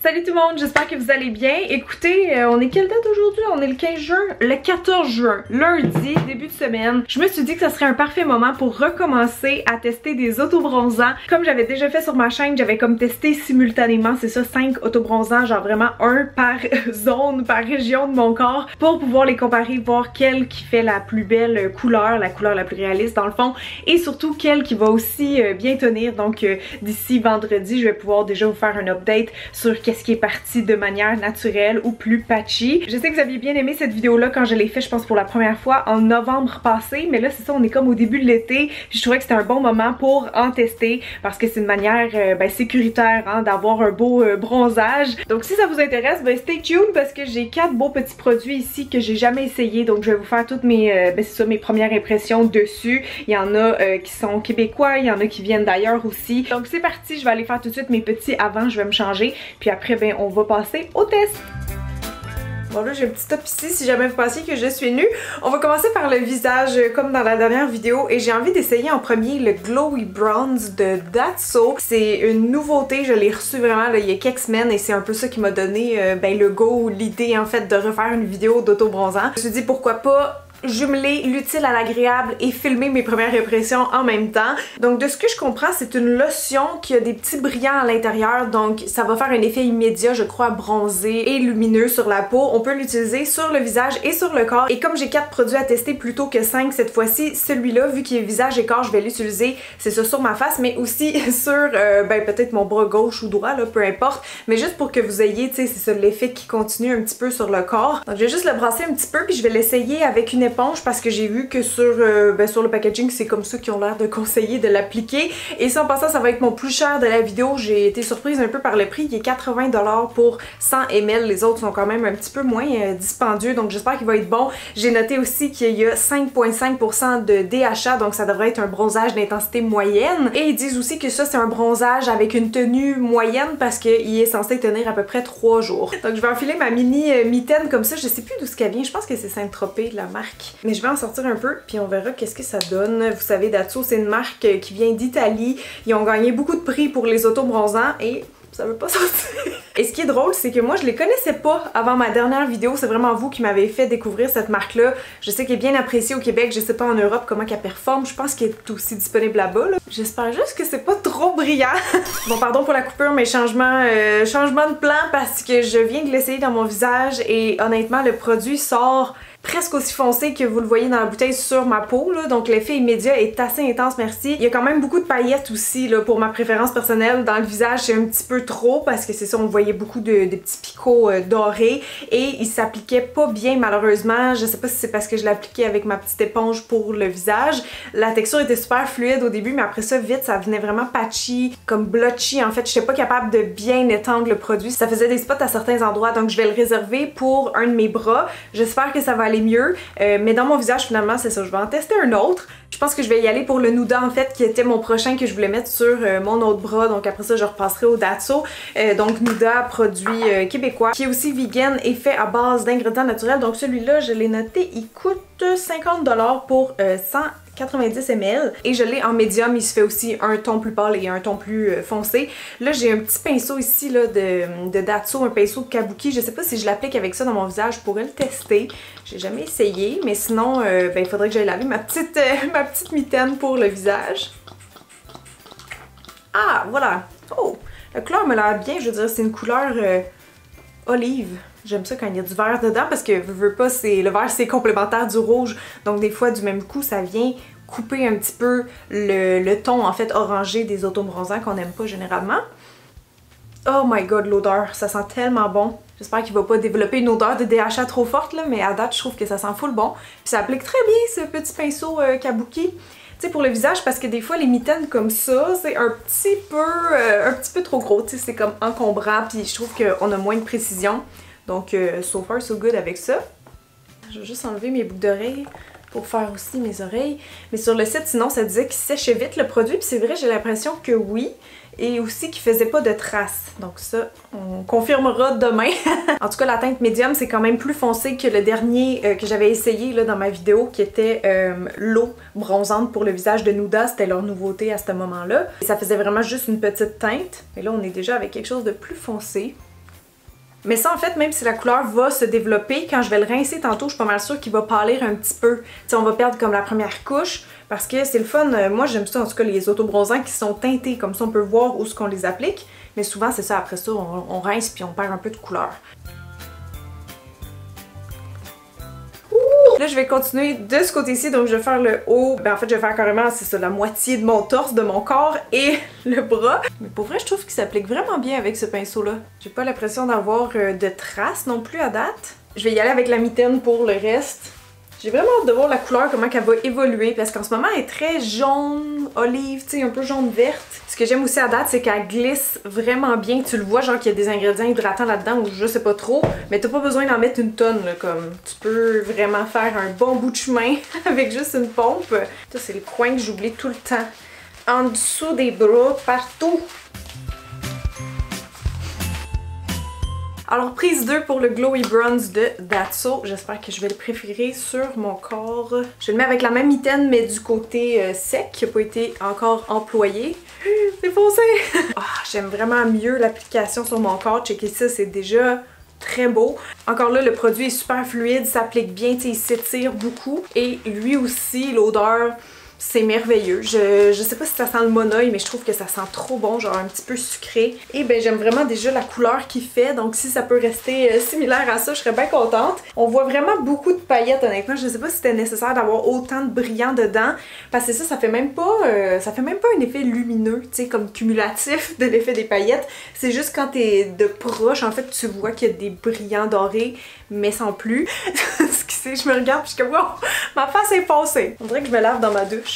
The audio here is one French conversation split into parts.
Salut tout le monde, j'espère que vous allez bien. Écoutez, on est quelle date aujourd'hui? On est le 15 juin? Le 14 juin, lundi, début de semaine. Je me suis dit que ce serait un parfait moment pour recommencer à tester des autobronzants. Comme j'avais déjà fait sur ma chaîne, j'avais comme testé simultanément, c'est ça, 5 autobronzants, genre vraiment un par zone, par région de mon corps, pour pouvoir les comparer, voir quel qui fait la plus belle couleur, la couleur la plus réaliste dans le fond, et surtout quel qui va aussi bien tenir. Donc d'ici vendredi, je vais pouvoir déjà vous faire un update sur qu'est-ce qui est parti de manière naturelle ou plus patchy. Je sais que vous aviez bien aimé cette vidéo là quand je l'ai fait, je pense pour la première fois en novembre passé, mais là c'est ça, on est comme au début de l'été. Je trouvais que c'était un bon moment pour en tester parce que c'est une manière sécuritaire hein, d'avoir un beau bronzage. Donc si ça vous intéresse, stay tuned parce que j'ai 4 beaux petits produits ici que j'ai jamais essayé, donc je vais vous faire toutes mes mes premières impressions dessus. Il y en a qui sont québécois, il y en a qui viennent d'ailleurs aussi. Donc c'est parti, je vais aller faire tout de suite mes petits avant, je vais me changer, puis après on va passer au test. Bon là j'ai un petit top ici si jamais vous pensiez que je suis nue. On va commencer par le visage comme dans la dernière vidéo et j'ai envie d'essayer en premier le Glowy Bronze de Datso. C'est une nouveauté, je l'ai reçu vraiment là, il y a quelques semaines et c'est un peu ça qui m'a donné le go ou l'idée en fait de refaire une vidéo d'auto-bronzant. Je me suis dit pourquoi pas jumeler l'utile à l'agréable et filmer mes premières impressions en même temps. Donc de ce que je comprends, c'est une lotion qui a des petits brillants à l'intérieur, donc ça va faire un effet immédiat, je crois, bronzé et lumineux sur la peau. On peut l'utiliser sur le visage et sur le corps, et comme j'ai 4 produits à tester plutôt que 5 cette fois-ci, celui-là, vu qu'il est visage et corps, je vais l'utiliser, c'est ça, sur ma face, mais aussi sur peut-être mon bras gauche ou droit, là, peu importe, mais juste pour que vous ayez, tu sais, c'est ça, l'effet qui continue un petit peu sur le corps. Donc je vais juste le brasser un petit peu, puis je vais l'essayer avec une éponge parce que j'ai vu que sur le packaging c'est comme ça qu'ils ont l'air de conseiller de l'appliquer. Et ça en passant, ça va être mon plus cher de la vidéo. J'ai été surprise un peu par le prix, il est 80$ pour 100 ml. Les autres sont quand même un petit peu moins dispendieux, donc j'espère qu'il va être bon. J'ai noté aussi qu'il y a 5,5% de DHA, donc ça devrait être un bronzage d'intensité moyenne. Et ils disent aussi que ça c'est un bronzage avec une tenue moyenne parce qu'il est censé tenir à peu près 3 jours. Donc je vais enfiler ma mini mitaine comme ça, je sais plus d'où ce qu'elle vient, je pense que c'est Saint-Tropez la marque. Mais je vais en sortir un peu puis on verra qu'est-ce que ça donne. Vous savez, Datso c'est une marque qui vient d'Italie. Ils ont gagné beaucoup de prix pour les autobronzants et ça veut pas sortir. Et ce qui est drôle, c'est que moi je les connaissais pas avant ma dernière vidéo. C'est vraiment vous qui m'avez fait découvrir cette marque-là. Je sais qu'elle est bien appréciée au Québec, je sais pas en Europe comment qu'elle performe. Je pense qu'elle est aussi disponible là-bas. J'espère juste que c'est pas trop brillant. Bon, pardon pour la coupure, mais changement de plan parce que je viens de l'essayer dans mon visage et honnêtement le produit sort presque aussi foncé que vous le voyez dans la bouteille sur ma peau, là. Donc l'effet immédiat est assez intense, merci. Il y a quand même beaucoup de paillettes aussi, là, pour ma préférence personnelle. Dans le visage, c'est un petit peu trop parce que c'est ça, on voyait beaucoup de petits picots dorés et il s'appliquait pas bien malheureusement. Je sais pas si c'est parce que je l'appliquais avec ma petite éponge pour le visage. La texture était super fluide au début, mais après ça, vite, ça venait vraiment patchy, comme blotchy. En fait, je n'étais pas capable de bien étendre le produit. Ça faisait des spots à certains endroits, donc je vais le réserver pour un de mes bras. J'espère que ça va aller mieux, mais dans mon visage finalement c'est ça, je vais en tester un autre. Je pense que je vais y aller pour le Nuda en fait qui était mon prochain que je voulais mettre sur mon autre bras, donc après ça je repasserai au Datso. Donc Nuda, produit québécois qui est aussi vegan et fait à base d'ingrédients naturels, donc celui-là je l'ai noté, il coûte 50$ pour 190 ml et je l'ai en médium, il se fait aussi un ton plus pâle et un ton plus foncé. Là j'ai un petit pinceau ici là, de Datso, un pinceau de Kabuki, je sais pas si je l'applique avec ça dans mon visage, je pourrais le tester, j'ai jamais essayé, mais sinon il faudrait que j'aille laver ma petite mitaine pour le visage. Ah voilà, oh la couleur me l'air bien, je veux dire c'est une couleur olive. J'aime ça quand il y a du vert dedans parce que veux pas, le vert c'est complémentaire du rouge, donc des fois du même coup ça vient couper un petit peu le ton en fait orangé des autobronzants qu'on n'aime pas généralement. Oh my god, l'odeur, ça sent tellement bon. J'espère qu'il va pas développer une odeur de DHA trop forte là, mais à date je trouve que ça sent full bon. Puis ça applique très bien ce petit pinceau Kabuki. Tu sais, pour le visage, parce que des fois les mitaines comme ça, c'est un petit peu trop gros, tu sais, c'est comme encombrant, puis je trouve qu'on a moins de précision. Donc, so far so good avec ça. Je vais juste enlever mes boucles d'oreilles pour faire aussi mes oreilles. Mais sur le site, sinon, ça disait qu'il séchait vite le produit. Puis c'est vrai, j'ai l'impression que oui. Et aussi qu'il faisait pas de traces. Donc ça, on confirmera demain. En tout cas, la teinte médium, c'est quand même plus foncé que le dernier que j'avais essayé là, dans ma vidéo, qui était l'eau bronzante pour le visage de Nuda. C'était leur nouveauté à ce moment-là. Et ça faisait vraiment juste une petite teinte. Mais là, on est déjà avec quelque chose de plus foncé. Mais ça, en fait, même si la couleur va se développer, quand je vais le rincer tantôt, je suis pas mal sûre qu'il va pâlir un petit peu. Tu sais, on va perdre comme la première couche, parce que c'est le fun. Moi, j'aime ça, en tout cas, les autobronzants qui sont teintés, comme ça, on peut voir où ce qu'on les applique. Mais souvent, c'est ça, après ça, on rince puis on perd un peu de couleur. Là, je vais continuer de ce côté-ci, donc je vais faire le haut. Ben, en fait, je vais faire carrément, c'est ça, la moitié de mon torse, de mon corps et le bras. Mais pour vrai, je trouve qu'il s'applique vraiment bien avec ce pinceau-là. J'ai pas l'impression d'avoir de traces non plus à date. Je vais y aller avec la mitaine pour le reste. J'ai vraiment hâte de voir la couleur, comment elle va évoluer, parce qu'en ce moment, elle est très jaune, olive, tu sais, un peu jaune-verte. Ce que j'aime aussi à date, c'est qu'elle glisse vraiment bien. Tu le vois, genre qu'il y a des ingrédients hydratants là-dedans, ou je sais pas trop, mais t'as pas besoin d'en mettre une tonne, là, comme. Tu peux vraiment faire un bon bout de chemin avec juste une pompe. Ça, c'est le coin que j'oublie tout le temps. En dessous des bras, partout. Alors, prise 2 pour le Glowy Bronze de Datso. J'espère que je vais le préférer sur mon corps. Je le mets avec la même mitaine, mais du côté sec, qui n'a pas été encore employé. C'est foncé! Oh, j'aime vraiment mieux l'application sur mon corps. Checkez ça, c'est déjà très beau. Encore là, le produit est super fluide, s'applique bien, il s'étire beaucoup. Et lui aussi, l'odeur... c'est merveilleux. Je sais pas si ça sent le monoeil, mais je trouve que ça sent trop bon, genre un petit peu sucré. Et ben j'aime vraiment déjà la couleur qu'il fait, donc si ça peut rester similaire à ça, je serais bien contente. On voit vraiment beaucoup de paillettes, honnêtement. Je sais pas si c'était nécessaire d'avoir autant de brillant dedans, parce que ça fait même pas un effet lumineux, tu sais, comme cumulatif de l'effet des paillettes. C'est juste quand t'es de proche, en fait, tu vois qu'il y a des brillants dorés, mais sans plus. Ce qui c'est, je me regarde puis je suis comme, wow, ma face est foncée. On dirait que je me lave dans ma douche.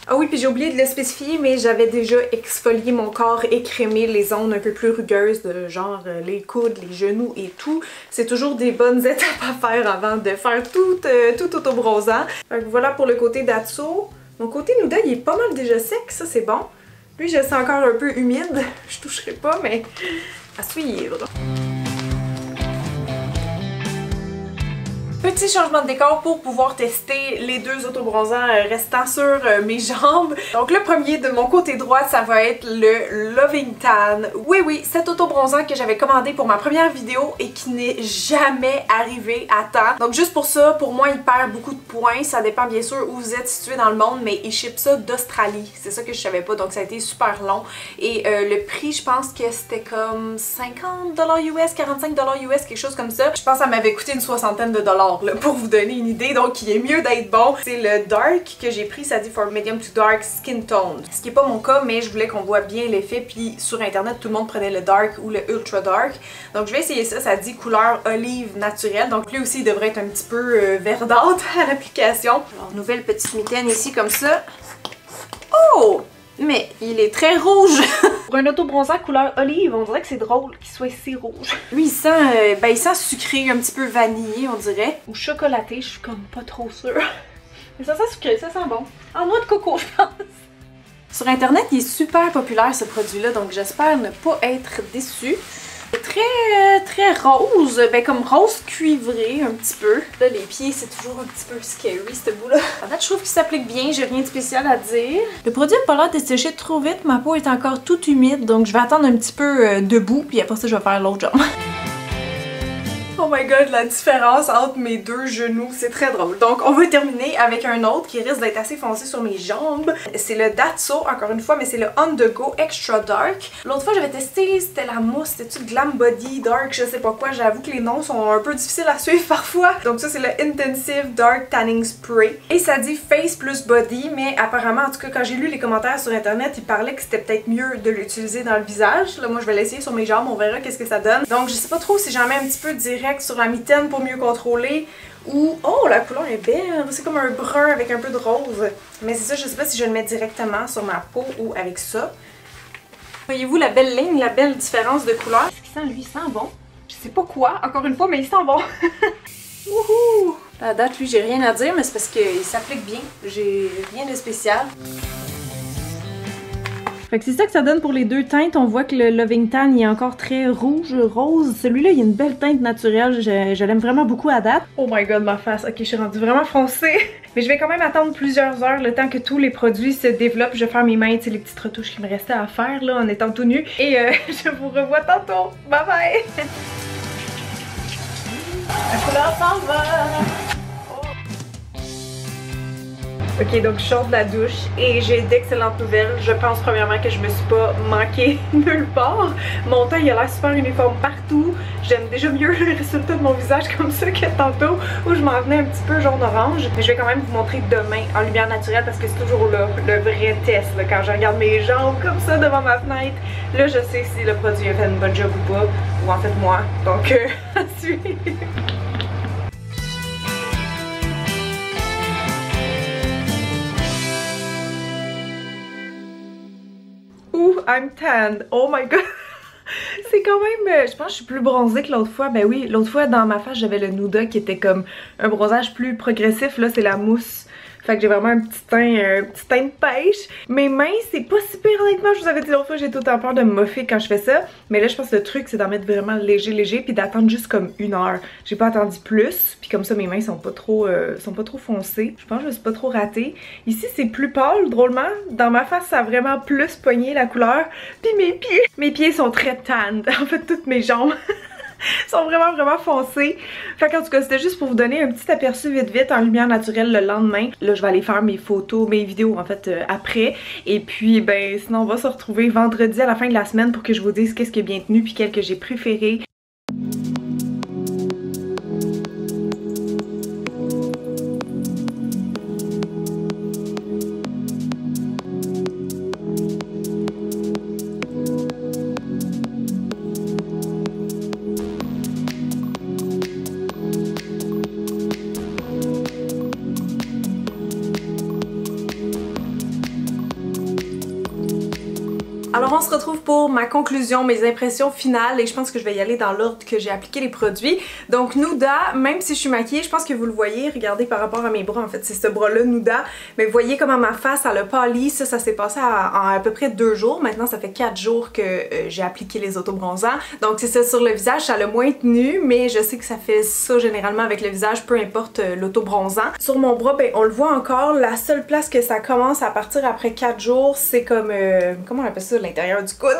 Ah oui, puis j'ai oublié de le spécifier, mais j'avais déjà exfolié mon corps et crémé les zones un peu plus rugueuses, de genre les coudes, les genoux et tout. C'est toujours des bonnes étapes à faire avant de faire tout auto-bronzant. Donc voilà pour le côté Datso. Mon côté Nuda, il est pas mal déjà sec, ça c'est bon. Lui, je le sens encore un peu humide. Je toucherai pas, mais à suivre. Petit changement de décor pour pouvoir tester les deux autobronzants restants sur mes jambes. Donc le premier de mon côté droit, ça va être le Loving Tan. Oui, cet autobronzant que j'avais commandé pour ma première vidéo et qui n'est jamais arrivé à temps. Donc juste pour ça, pour moi, il perd beaucoup de points. Ça dépend bien sûr où vous êtes situé dans le monde, mais il ship ça d'Australie. C'est ça que je savais pas, donc ça a été super long. Et le prix, je pense que c'était comme 50$ US, 45$ US, quelque chose comme ça. Je pense que ça m'avait coûté une soixantaine de dollars. Là, pour vous donner une idée, donc il est mieux d'être bon. C'est le dark que j'ai pris, ça dit for medium to dark skin tone. Ce qui est pas mon cas, mais je voulais qu'on voit bien l'effet, puis sur internet tout le monde prenait le dark ou le ultra dark. Donc je vais essayer ça, ça dit couleur olive naturelle, donc lui aussi il devrait être un petit peu verdâtre à l'application. Alors nouvelle petite mitaine ici comme ça. Oh! Mais il est très rouge! Pour un autobronzant couleur olive, on dirait que c'est drôle qu'il soit si rouge. Lui, il sent sucré, un petit peu vanillé, on dirait. Ou chocolaté, je suis comme pas trop sûre. Mais ça sent sucré, ça sent bon. En noix de coco, je pense. Sur internet, il est super populaire ce produit-là, donc j'espère ne pas être déçue. Très rose, ben comme rose cuivré un petit peu. Là les pieds c'est toujours un petit peu scary ce bout là. En fait je trouve qu'il s'applique bien, j'ai rien de spécial à dire. Le produit n'a pas l'air de sécher trop vite, ma peau est encore toute humide donc je vais attendre un petit peu debout puis après ça je vais faire l'autre jambe. Oh my god, la différence entre mes deux genoux, c'est très drôle. Donc on va terminer avec un autre qui risque d'être assez foncé sur mes jambes. C'est le Datso, encore une fois, mais c'est le On The Go Extra Dark. L'autre fois j'avais testé, c'était la mousse, c'était-tu Glam Body Dark, je sais pas quoi. J'avoue que les noms sont un peu difficiles à suivre parfois. Donc ça c'est le Intensive Dark Tanning Spray. Et ça dit Face plus Body, mais apparemment, en tout cas quand j'ai lu les commentaires sur internet, ils parlaient que c'était peut-être mieux de l'utiliser dans le visage. Là moi je vais l'essayer sur mes jambes, on verra qu'est-ce que ça donne. Donc je sais pas trop si j'en mets un petit peu direct sur la mitaine pour mieux contrôler ou... Oh, la couleur est belle! C'est comme un brun avec un peu de rose. Mais c'est ça, je sais pas si je le mets directement sur ma peau ou avec ça. Voyez-vous la belle ligne, la belle différence de couleur? Est-ce qu'il sent, lui, il sent bon? Je sais pas quoi, encore une fois, mais il sent bon! Wouhou! À date, lui, j'ai rien à dire, mais c'est parce qu'il s'applique bien. J'ai rien de spécial. Fait que c'est ça que ça donne pour les deux teintes. On voit que le Loving Tan il est encore très rouge, rose. Celui-là il a une belle teinte naturelle, je l'aime vraiment beaucoup à date. Oh my god ma face, ok je suis rendue vraiment foncée. Mais je vais quand même attendre plusieurs heures le temps que tous les produits se développent. Je vais faire mes mains, tu sais les petites retouches qui me restaient à faire là en étant tout nu. Et je vous revois tantôt. Bye bye! La couleur s'en va! Ok, donc je sors de la douche et j'ai d'excellentes nouvelles. Je pense premièrement que je me suis pas manquée nulle part. Mon teint il a l'air super uniforme partout. J'aime déjà mieux le résultat de mon visage comme ça que tantôt où je m'en venais un petit peu jaune orange. Mais je vais quand même vous montrer demain en lumière naturelle parce que c'est toujours là le vrai test. Là, quand je regarde mes jambes comme ça devant ma fenêtre, là je sais si le produit a fait une bonne job ou pas. Ou en fait moi. Donc à suivre. Ouh, I'm tanned. Oh my god. C'est quand même, je pense que je suis plus bronzée que l'autre fois. Ben oui, l'autre fois dans ma face j'avais le Nuda qui était comme un bronzage plus progressif. Là c'est la mousse. Fait que j'ai vraiment un petit teint de pêche. Mes mains, c'est pas si pire honnêtement. Je vous avais dit l'autre fois, j'ai tout le temps peur de me moffer quand je fais ça. Mais là, je pense que le truc, c'est d'en mettre vraiment léger puis d'attendre juste comme 1 heure. J'ai pas attendu plus. Puis comme ça, mes mains sont pas trop foncées. Je pense que je me suis pas trop ratée. Ici, c'est plus pâle, drôlement. Dans ma face, ça a vraiment plus pogné la couleur. Puis mes pieds. Mes pieds sont très tanned. En fait, toutes mes jambes. Sont vraiment foncés. Fait qu'en tout cas c'était juste pour vous donner un petit aperçu vite en lumière naturelle le lendemain. Là je vais aller faire mes photos, mes vidéos en fait après. Et puis ben sinon on va se retrouver vendredi à la fin de la semaine pour que je vous dise qu'est-ce qui est bien tenu puis quel que j'ai préféré. Alors on se retrouve pour ma conclusion, mes impressions finales et je pense que je vais y aller dans l'ordre que j'ai appliqué les produits. Donc Nuda, même si je suis maquillée, je pense que vous le voyez, regardez par rapport à mes bras en fait, c'est ce bras là Nuda. Mais vous voyez comment ma face elle a pâli, ça s'est passé en à peu près 2 jours. Maintenant ça fait 4 jours que j'ai appliqué les autobronzants. Donc c'est ça, sur le visage ça l'a moins tenu, mais je sais que ça fait ça généralement avec le visage, peu importe l'autobronzant. Sur mon bras, ben on le voit encore, la seule place que ça commence à partir après 4 jours, c'est comme, comment on appelle ça, l'intérieur du coude.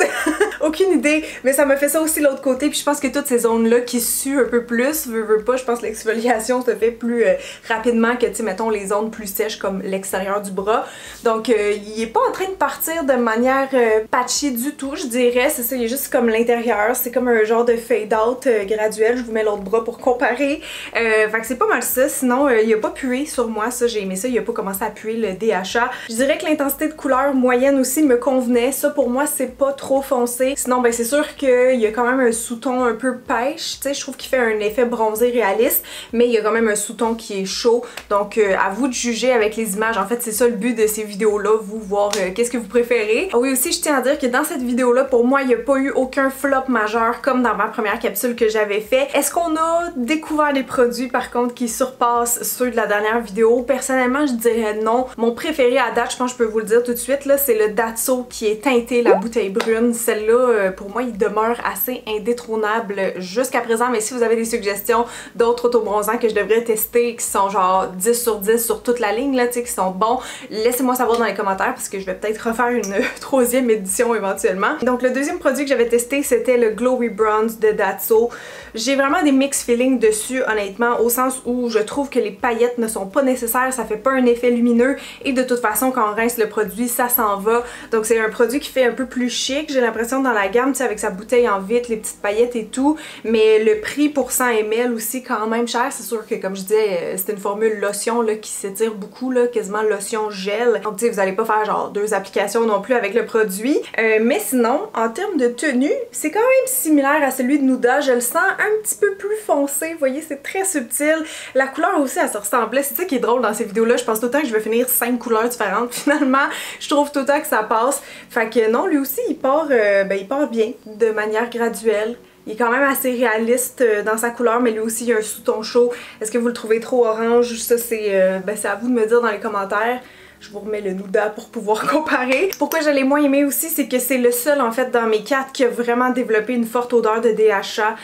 Aucune idée, mais ça me fait ça aussi l'autre côté, puis je pense que toutes ces zones là qui suent un peu plus, veux pas, je pense que l'exfoliation se fait plus rapidement que tu sais mettons les zones plus sèches comme l'extérieur du bras. Donc il est pas en train de partir de manière patchy du tout, je dirais, c'est ça, il est juste comme l'intérieur, c'est comme un genre de fade out graduel. Je vous mets l'autre bras pour comparer. Fait que c'est pas mal ça, sinon il a pas pué sur moi, ça j'ai aimé ça, il a pas commencé à puer le DHA. Je dirais que l'intensité de couleur moyenne aussi me convenait, ça pour moi c'est pas trop foncé. Sinon ben c'est sûr qu'il y a quand même un sous-ton un peu pêche, tu sais, je trouve qu'il fait un effet bronzé réaliste, mais il y a quand même un sous-ton qui est chaud, donc à vous de juger avec les images. En fait c'est ça le but de ces vidéos là, vous voir qu'est-ce que vous préférez. Ah oui aussi je tiens à dire que dans cette vidéo là pour moi il n'y a pas eu aucun flop majeur comme dans ma première capsule que j'avais fait. Est-ce qu'on a découvert des produits par contre qui surpassent ceux de la dernière vidéo? Personnellement je dirais non. Mon préféré à date, je pense que je peux vous le dire tout de suite là, c'est le Datso qui est teinté, la bouteille brune. Celle-là pour moi il demeure assez indétrônable jusqu'à présent, mais si vous avez des suggestions d'autres autobronzants que je devrais tester qui sont genre 10 sur 10 sur toute la ligne là, tu sais, qui sont bons, laissez-moi savoir dans les commentaires parce que je vais peut-être refaire une troisième édition éventuellement. Donc le deuxième produit que j'avais testé c'était le Glowy Bronze de Datso. J'ai vraiment des mixed feelings dessus honnêtement, au sens où je trouve que les paillettes ne sont pas nécessaires, ça fait pas un effet lumineux et de toute façon quand on rince le produit ça s'en va. Donc c'est un produit qui fait un peu plus chic, j'ai l'impression dans la gamme, tu sais, avec sa bouteille en vitre, les petites paillettes et tout, mais le prix pour 100 ml aussi quand même cher. C'est sûr que comme je disais c'est une formule lotion là qui s'étire beaucoup là, quasiment lotion gel, donc tu sais vous allez pas faire genre 2 applications non plus avec le produit, mais sinon en termes de tenue c'est quand même similaire à celui de Nuda. Je le sens un petit peu plus foncé, vous voyez c'est très subtil, la couleur aussi elle se ressemblait, c'est ça qui est drôle dans ces vidéos là, je pense tout le temps que je vais finir 5 couleurs différentes, finalement je trouve tout le temps que ça passe. Fait que non, lui aussi il part bien de manière graduelle. Il est quand même assez réaliste dans sa couleur, mais lui aussi il y a un sous-ton chaud. Est-ce que vous le trouvez trop orange? Ça c'est à vous de me dire dans les commentaires. Je vous remets le Nuda pour pouvoir comparer. Pourquoi je l'ai moins aimé aussi, c'est que c'est le seul en fait dans mes 4 qui a vraiment développé une forte odeur de DHA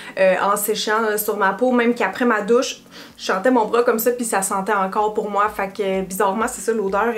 en séchant sur ma peau, même qu'après ma douche, je sentais mon bras comme ça puis ça sentait encore pour moi. Fait que bizarrement c'est ça, l'odeur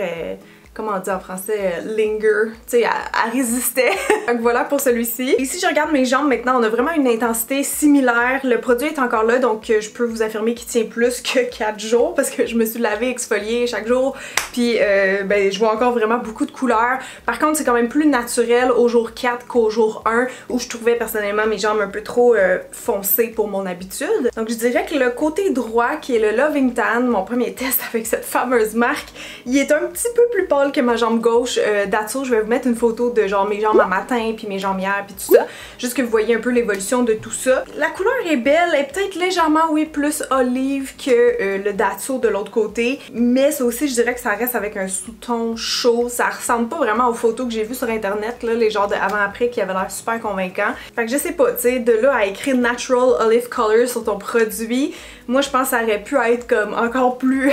comment on dit en français, linger, tu sais, elle résistait. Donc voilà pour celui-ci. Et si je regarde mes jambes maintenant, on a vraiment une intensité similaire. Le produit est encore là, donc je peux vous affirmer qu'il tient plus que 4 jours parce que je me suis lavé, exfoliée chaque jour. Puis ben, je vois encore vraiment beaucoup de couleurs. Par contre, c'est quand même plus naturel au jour 4 qu'au jour 1 où je trouvais personnellement mes jambes un peu trop foncées pour mon habitude. Donc je dirais que le côté droit, qui est le Loving Tan, mon premier test avec cette fameuse marque, il est un petit peu plus pâle que ma jambe gauche. Je vais vous mettre une photo de genre mes jambes à matin puis mes jambes hier puis tout ça, juste que vous voyez un peu l'évolution de tout ça. La couleur est belle, elle est peut-être légèrement oui plus olive que le Datso de l'autre côté, mais ça aussi je dirais que ça reste avec un sous-ton chaud. Ça ressemble pas vraiment aux photos que j'ai vues sur internet là, les genres de avant-après qui avaient l'air super convaincants. Fait que je sais pas, tu sais, de là à écrire Natural Olive Color sur ton produit, moi je pense que ça aurait pu être comme encore plus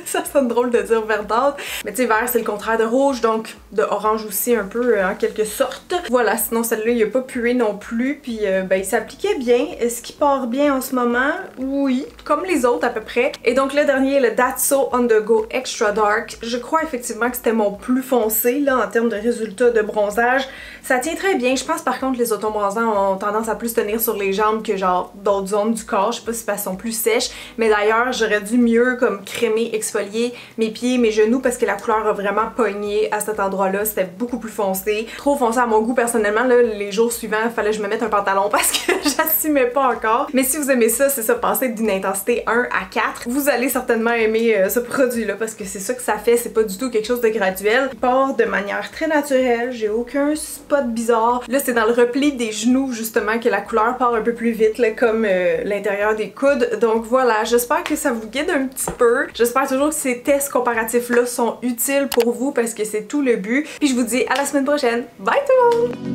ça sonne drôle de dire verdâtre, mais tu sais vert c'est le contraire de rouge, donc de orange aussi un peu en quelque sorte. Voilà, sinon celle-là il a pas pué non plus, puis ben il s'appliquait bien. Est-ce qu'il part bien en ce moment? Oui, comme les autres à peu près. Et donc le dernier, le Datso On The Go Extra Dark, je crois effectivement que c'était mon plus foncé là en termes de résultats de bronzage. Ça tient très bien, je pense par contre les autobronzants ont tendance à plus tenir sur les jambes que genre d'autres zones du corps, je sais pas si parce qu'elles sont plus sèches, mais d'ailleurs j'aurais dû mieux comme crémer, exfolier mes pieds, mes genoux parce que la couleur a vraiment pogné à cet endroit-là, c'était beaucoup plus foncé. Trop foncé à mon goût personnellement, là, les jours suivants, il fallait que je me mette un pantalon parce que j'assumais pas encore. Mais si vous aimez ça, c'est ça, passer d'une intensité 1 à 4, vous allez certainement aimer ce produit-là parce que c'est ça que ça fait, c'est pas du tout quelque chose de graduel. Il part de manière très naturelle, j'ai aucun spot bizarre. Là, c'est dans le repli des genoux justement que la couleur part un peu plus vite, là, comme l'intérieur des coudes. Donc voilà, j'espère que ça vous guide un petit peu. J'espère toujours que ces tests comparatifs-là sont utiles pour vous parce que c'est tout le but. Puis je vous dis à la semaine prochaine. Bye tout le monde!